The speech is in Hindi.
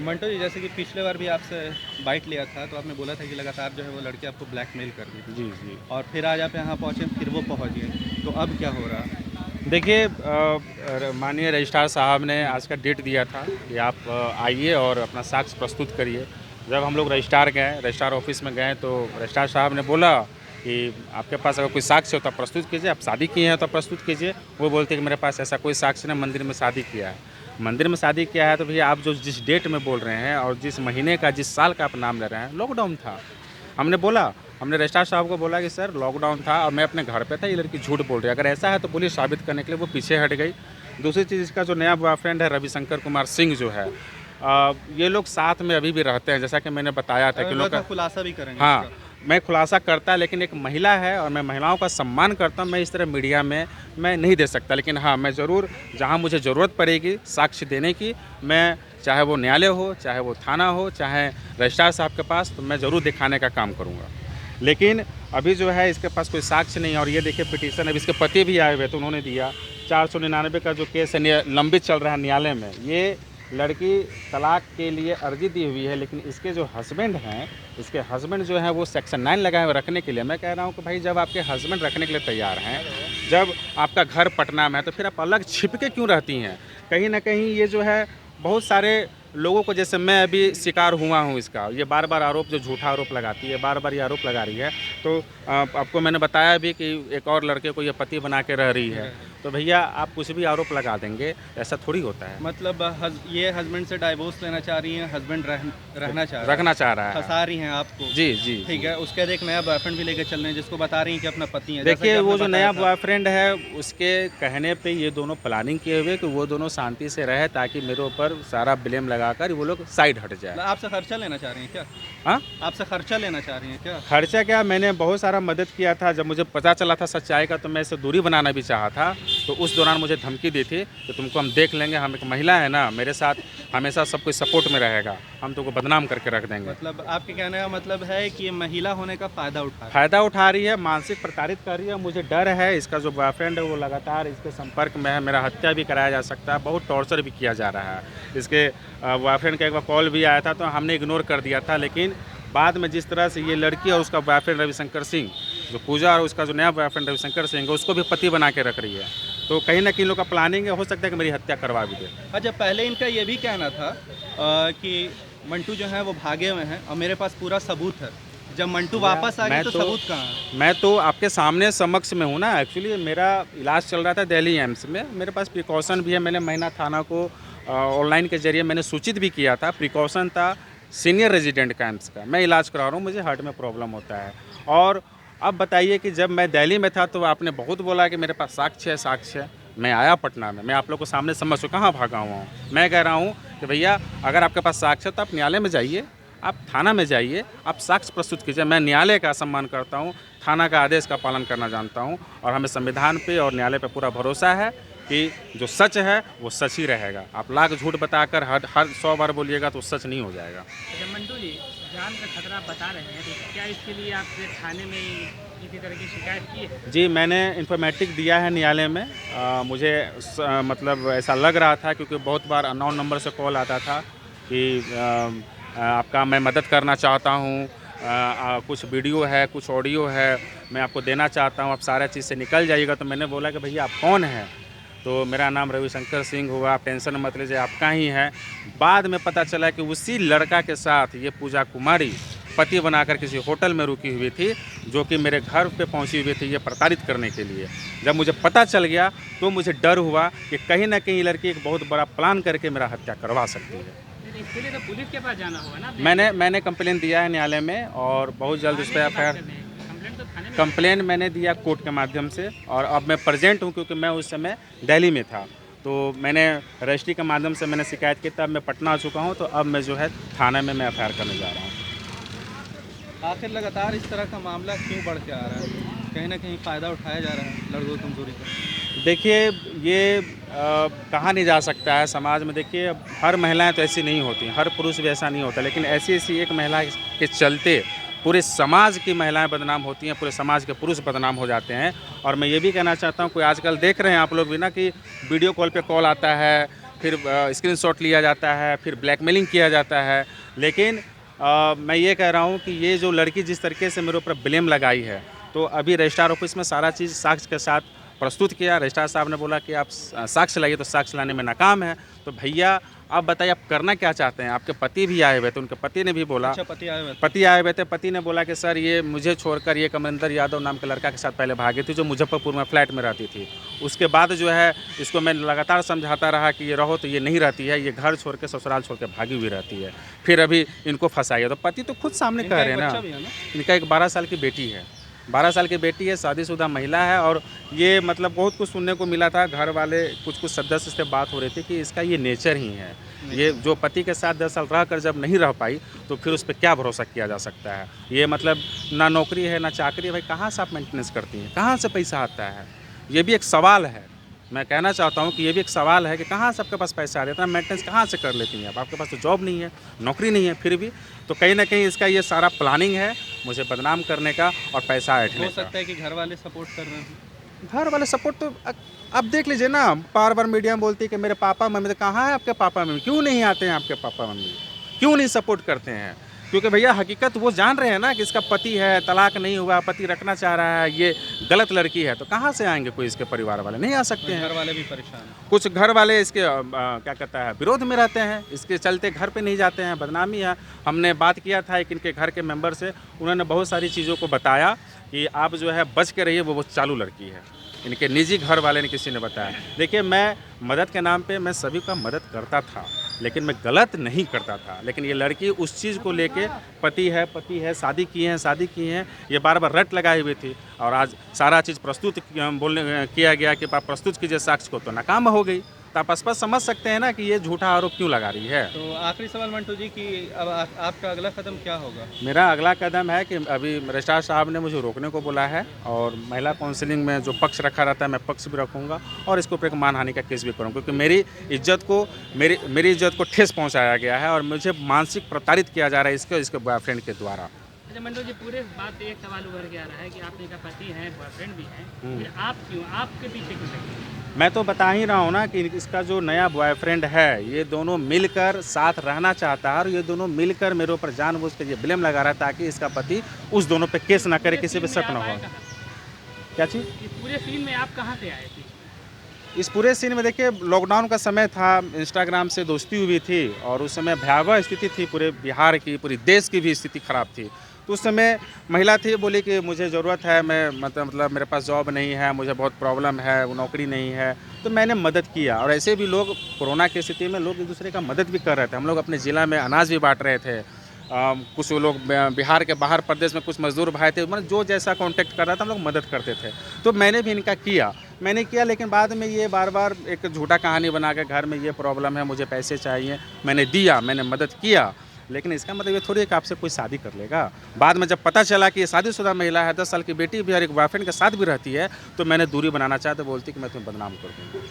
मंटो जी, जैसे कि पिछले बार भी आपसे बाइट लिया था तो आपने बोला था कि लगातार जो है वो लड़की आपको ब्लैकमेल कर रही थी जी, जी। और फिर आज आप यहाँ पहुँचे, फिर वो पहुँच गई, तो अब क्या हो रहा? देखिए माननीय रजिस्ट्रार साहब ने आज का डेट दिया था कि आप आइए और अपना साक्ष्य प्रस्तुत करिए। जब हम लोग रजिस्ट्रार ऑफिस में गए तो रजिस्ट्रार साहब ने बोला कि आपके पास अगर कोई साक्ष्य हो तो आप प्रस्तुत कीजिए, आप शादी किए हैं तो प्रस्तुत कीजिए। वो बोलते कि मेरे पास ऐसा कोई साक्ष्य नहीं, मंदिर में शादी किया है। मंदिर में शादी किया है तो भैया आप जो जिस डेट में बोल रहे हैं और जिस महीने का, जिस साल का आप नाम ले रहे हैं, लॉकडाउन था। हमने बोला, हमने रजिस्ट्रार साहब को बोला कि सर लॉकडाउन था और मैं अपने घर पे था, ये लड़की झूठ बोल रही है। अगर ऐसा है तो पुलिस साबित करने के लिए वो पीछे हट गई। दूसरी चीज़, इसका जो नया बॉयफ्रेंड है रविशंकर कुमार सिंह जो है, ये लोग साथ में अभी भी रहते हैं, जैसा कि मैंने बताया था कि लोग का। खुलासा भी करेंगे हाँ, इसका? मैं खुलासा करता, लेकिन एक महिला है और मैं महिलाओं का सम्मान करता हूँ। मैं इस तरह मीडिया में मैं नहीं दे सकता, लेकिन हाँ, मैं ज़रूर जहाँ मुझे ज़रूरत पड़ेगी साक्ष्य देने की, मैं चाहे वो न्यायालय हो, चाहे वो थाना हो, चाहे रजिस्ट्रार साहब के पास, तो मैं ज़रूर दिखाने का काम करूँगा। लेकिन अभी जो है इसके पास कोई साक्ष्य नहीं है। और ये देखिए पिटीशन, अभी इसके पति भी आए हुए तो उन्होंने दिया। 499 का जो केस है लंबित चल रहा है न्यायालय में। ये लड़की तलाक के लिए अर्जी दी हुई है, लेकिन इसके जो हस्बैंड हैं, इसके हस्बैंड जो हैं वो सेक्शन 9 लगाए हुए रखने के लिए। मैं कह रहा हूँ कि भाई जब आपके हस्बैंड रखने के लिए तैयार हैं, जब आपका घर पटना में है, तो फिर आप अलग छिप के क्यों रहती हैं? कहीं ना कहीं ये जो है बहुत सारे लोगों को, जैसे मैं अभी शिकार हुआ हूँ इसका, ये बार बार आरोप, जो झूठा आरोप लगाती है, बार बार ये आरोप लगा रही है। तो आपको मैंने बताया भी कि एक और लड़के को ये पति बना के रह रही है। तो भैया आप कुछ भी आरोप लगा देंगे, ऐसा थोड़ी होता है। मतलब ये हस्बैंड से डाइवोर्स लेना चाह रही हैं, हस्बैंड रहना चाह रहा है, रखना चाह रहा है। फंसा रही हैं आपको। जी, जी, ठीक जी। है, उसके बाद एक नया बॉयफ्रेंड भी लेकर चल रहे हैं जिसको बता रही हैं कि अपना पति है, जैसा कि देखिए आपने वो जो बताया नया था। बॉयफ्रेंड है, उसके कहने पे ये दोनों प्लानिंग किए हुए कि वो दोनों शांति से रहे, ताकि मेरे ऊपर सारा ब्लेम लगाकर वो लोग साइड हट जाए। मतलब आपसे खर्चा लेना चाह रही हैं क्या? हाँ, आपसे खर्चा लेना चाह रही हैं क्या? खर्चा क्या, मैंने बहुत सारा मदद किया था। जब मुझे पता चला था सच्चाई का तो मैं इससे दूरी बनाना भी चाहा था। तो उस दौरान मुझे धमकी दी थी कि तुमको हम देख लेंगे, हम एक महिला है ना, मेरे साथ हमेशा सब कोई सपोर्ट में रहेगा, हम तुमको बदनाम करके रख देंगे। मतलब आपके कहने का मतलब है कि ये महिला होने का फ़ायदा उठा रही फ़ायदा उठा रही है, मानसिक प्रताड़ित कर रही है। मुझे डर है, इसका जो बॉयफ्रेंड है वो लगातार इसके संपर्क में है, मेरा हत्या भी कराया जा सकता है, बहुत टॉर्चर भी किया जा रहा है। इसके बॉयफ्रेंड का एक बार कॉल भी आया था तो हमने इग्नोर कर दिया था, लेकिन बाद में जिस तरह से ये लड़की और उसका बॉयफ्रेंड रविशंकर सिंह, जो पूजा और उसका जो नया बॉयफ्रेंड रविशंकर सिंह है, उसको भी पति बना के रख रही है। तो कहीं ना कहीं लोग का प्लानिंग है, हो सकता है कि मेरी हत्या करवा भी दे। अच्छा, पहले इनका ये भी कहना था कि मंटू जो है वो भागे हुए हैं और मेरे पास पूरा सबूत है। जब मंटू वापस आ गए तो सबूत कहाँ है? मैं तो आपके सामने समक्ष में हूँ ना। एक्चुअली मेरा इलाज चल रहा था दिल्ली एम्स में, मेरे पास प्रिकॉशन भी है। मैंने महीना थाना को ऑनलाइन के जरिए मैंने सूचित भी किया था। प्रिकॉशन था सीनियर रेजिडेंट का एम्स का, मैं इलाज करा रहा हूँ, मुझे हार्ट में प्रॉब्लम होता है। और अब बताइए कि जब मैं दिल्ली में था तो आपने बहुत बोला कि मेरे पास साक्ष्य है, साक्ष्य है। मैं आया पटना में, मैं आप लोग को सामने समझ हूँ, कहाँ भागा हुआ हूँ। मैं कह रहा हूँ कि भैया अगर आपके पास साक्ष्य है तो आप न्यायालय में जाइए, आप थाना में जाइए, आप साक्ष्य प्रस्तुत कीजिए। मैं न्यायालय का सम्मान करता हूँ, थाना का आदेश का पालन करना जानता हूँ, और हमें संविधान पे और न्यायालय पे पूरा भरोसा है कि जो सच है वो सच ही रहेगा। आप लाख झूठ बताकर हर 100 बार बोलिएगा तो सच नहीं हो जाएगा। अच्छा मंटू जी, जान का खतरा आप बता रहे हैं, तो क्या इसके लिए आपने थाने में किसी तरह की शिकायत की है? जी, मैंने इन्फॉर्मेटिव दिया है न्यायालय में। मुझे मतलब ऐसा लग रहा था, क्योंकि बहुत बार अननोन नंबर से कॉल आता था कि आपका मैं मदद करना चाहता हूँ, कुछ वीडियो है, कुछ ऑडियो है, मैं आपको देना चाहता हूँ, आप सारा चीज़ से निकल जाइएगा। तो मैंने बोला कि भैया आप कौन हैं? तो मेरा नाम रविशंकर सिंह हुआ, आप टेंशन मत लीजिए, आपका ही है। बाद में पता चला कि उसी लड़का के साथ ये पूजा कुमारी पति बनाकर किसी होटल में रुकी हुई थी, जो कि मेरे घर पे पहुंची हुई थी ये प्रताड़ित करने के लिए। जब मुझे पता चल गया तो मुझे डर हुआ कि कहीं ना कहीं लड़की एक बहुत बड़ा प्लान करके मेरा हत्या करवा सकती है। नहीं, इसके लिए तो पुलिस के पास जाना होगा ना। मैंने कंप्लेन दिया है न्यायालय में, और बहुत जल्द उस पर एफआईआर, कंप्लेंट तो थाने में। कंप्लेन मैंने दिया कोर्ट के माध्यम से। और अब मैं प्रेजेंट हूँ, क्योंकि मैं उस समय दिल्ली में था, तो मैंने रजिस्ट्री के माध्यम से मैंने शिकायत की, तब मैं पटना आ चुका हूँ। तो अब मैं जो है थाने में मैं एफआईआर करने जा रहा हूँ। आखिर लगातार इस तरह का मामला क्यों बढ़ के आ रहा है? कहीं ना कहीं फ़ायदा उठाया जा रहा है लड़कों की कमजोरी का। देखिए ये कहा नहीं जा सकता है समाज में। देखिए अब हर महिलाएं तो ऐसी नहीं होती, हर पुरुष भी ऐसा नहीं होता, लेकिन ऐसी ऐसी एक महिला के चलते पूरे समाज की महिलाएं बदनाम होती हैं, पूरे समाज के पुरुष बदनाम हो जाते हैं। और मैं ये भी कहना चाहता हूँ, कोई आजकल देख रहे हैं आप लोग भी ना कि वीडियो कॉल पे कॉल आता है फिर स्क्रीनशॉट लिया जाता है, फिर ब्लैकमेलिंग किया जाता है। लेकिन मैं ये कह रहा हूँ कि ये जो लड़की जिस तरीके से मेरे ऊपर ब्लेम लगाई है, तो अभी रजिस्ट्रार ऑफिस में सारा चीज़ साक्ष्य के साथ प्रस्तुत किया। रजिस्ट्रार साहब ने बोला कि आप साक्ष्य लाइए, तो साक्ष्य लाने में नाकाम है। तो भैया आप बताइए आप करना क्या चाहते हैं? आपके पति भी आए हुए थे, उनके पति ने भी बोला, अच्छा, पति आए हुए थे। पति आए हुए थे, पति ने बोला कि सर ये मुझे छोड़कर ये कमरिंदर यादव नाम के लड़का के साथ पहले भागी थी, जो मुजफ्फरपुर में फ्लैट में रहती थी। उसके बाद जो है इसको मैं लगातार समझाता रहा कि ये रहो, तो ये नहीं रहती है, ये घर छोड़ के ससुराल छोड़ के भागी हुई रहती है। फिर अभी इनको फंसाई है। तो पति तो खुद सामने कह रहे हैं ना, इनका एक 12 साल की बेटी है, 12 साल की बेटी है, शादीशुदा महिला है। और ये मतलब बहुत कुछ सुनने को मिला था, घर वाले कुछ सदस्य से बात हो रही थी कि इसका ये नेचर ही है। ये जो पति के साथ 10 साल रह कर जब नहीं रह पाई, तो फिर उस पर क्या भरोसा किया जा सकता है? ये मतलब ना नौकरी है ना चाकरी है, भाई कहाँ से आप मेंटेनेंस करती हैं, कहाँ से पैसा आता है? ये भी एक सवाल है। मैं कहना चाहता हूँ कि ये भी एक सवाल है कि कहाँ से आपके पास पैसा आ रहा है, इतना मेंटेनेंस कहाँ से कर लेती हैं आप? आपके पास तो जॉब नहीं है, नौकरी नहीं है, फिर भी तो कहीं ना कहीं इसका ये सारा प्लानिंग है मुझे बदनाम करने का और पैसा ऐंठने हो का। सकता है कि घर वाले सपोर्ट कर रहे हैं। घर वाले सपोर्ट तो अब देख लीजिए ना, बार बार मीडिया में बोलती है कि मेरे पापा मम्मी, तो कहाँ है आपके पापा मम्मी? क्यों नहीं आते हैं आपके पापा मम्मी? क्यों नहीं सपोर्ट करते हैं? क्योंकि भैया हकीकत वो जान रहे हैं ना कि इसका पति है, तलाक नहीं हुआ, पति रखना चाह रहा है, ये गलत लड़की है। तो कहाँ से आएंगे कोई इसके परिवार वाले? नहीं आ सकते हैं। घर वाले भी परेशान हैं। कुछ घर वाले इसके क्या कहता है विरोध में रहते हैं, इसके चलते घर पे नहीं जाते हैं, बदनामी है। हमने बात किया था एक इनके घर के मेंबर से, उन्होंने बहुत सारी चीज़ों को बताया कि आप जो है बच के रहिए, वो चालू लड़की है। इनके निजी घर वाले ने किसी ने बताया। देखिए मैं मदद के नाम पे मैं सभी का मदद करता था, लेकिन मैं गलत नहीं करता था। लेकिन ये लड़की उस चीज़ को लेके पति है, शादी की हैं, ये बार बार रट लगाई हुई थी। और आज सारा चीज़ प्रस्तुत किया गया कि आप प्रस्तुत कीजिए साक्ष्य को, तो नाकाम हो गई। तो आप स्पष्ट समझ सकते हैं ना कि ये झूठा आरोप क्यों लगा रही है। तो आखिरी सवाल मंटू जी कि अब आपका अगला कदम क्या होगा? मेरा अगला कदम है कि अभी रजिस्ट्रार साहब ने मुझे रोकने को बोला है, और महिला काउंसिलिंग में जो पक्ष रखा रहता है मैं पक्ष भी रखूँगा, और इसके ऊपर एक मानहानि का केस भी करूँगा, क्योंकि मेरी इज्जत को ठेस पहुँचाया गया है और मुझे मानसिक प्रताड़ित किया जा रहा है इसके बॉयफ्रेंड के द्वारा। अच्छा मंटू जी, पूरे बात एक सवाल उभर के आ रहा है कि आपने का पति है, बॉयफ्रेंड भी है, फिर आप क्यों, आपके पीछे क्यों लगे? मैं तो बता ही रहा हूँ ना कि इसका जो नया बॉयफ्रेंड है, ये दोनों मिलकर साथ रहना चाहता है, और ये दोनों मिलकर मेरे ऊपर जानबूझ के ये ब्लेम लगा रहा है ताकि इसका पति उस दोनों पे केस ना करे, किसी पे शक ना हो। क्या चीज़? इस पूरे सीन में आप कहाँ से आए थे? इस पूरे सीन में देखिए लॉकडाउन का समय था, इंस्टाग्राम से दोस्ती हुई थी, और उस समय भयावह स्थिति थी पूरे बिहार की, पूरी देश की भी स्थिति ख़राब थी। तो उस समय महिला थी, बोली कि मुझे ज़रूरत है, मैं मतलब मेरे पास जॉब नहीं है, मुझे बहुत प्रॉब्लम है, वो नौकरी नहीं है। तो मैंने मदद किया, और ऐसे भी लोग कोरोना की स्थिति में लोग एक दूसरे का मदद भी कर रहे थे। हम लोग अपने ज़िला में अनाज भी बांट रहे थे। कुछ लोग बिहार के बाहर प्रदेश में कुछ मजदूर भाई थे, मतलब जो जैसा कांटेक्ट कर रहा था हम लोग मदद करते थे। तो मैंने भी इनका किया, लेकिन बाद में ये बार बार एक झूठा कहानी बना के घर में ये प्रॉब्लम है, मुझे पैसे चाहिए, मैंने दिया, मैंने मदद किया। लेकिन इसका मतलब ये थोड़ी है कि आपसे कोई शादी कर लेगा। बाद में जब पता चला कि ये शादीशुदा महिला है, 10 साल की बेटी भी और एक बॉयफ्रेंड के साथ भी रहती है, तो मैंने दूरी बनाना चाहा, तो बोलती कि मैं तुम्हें बदनाम कर दूँगी।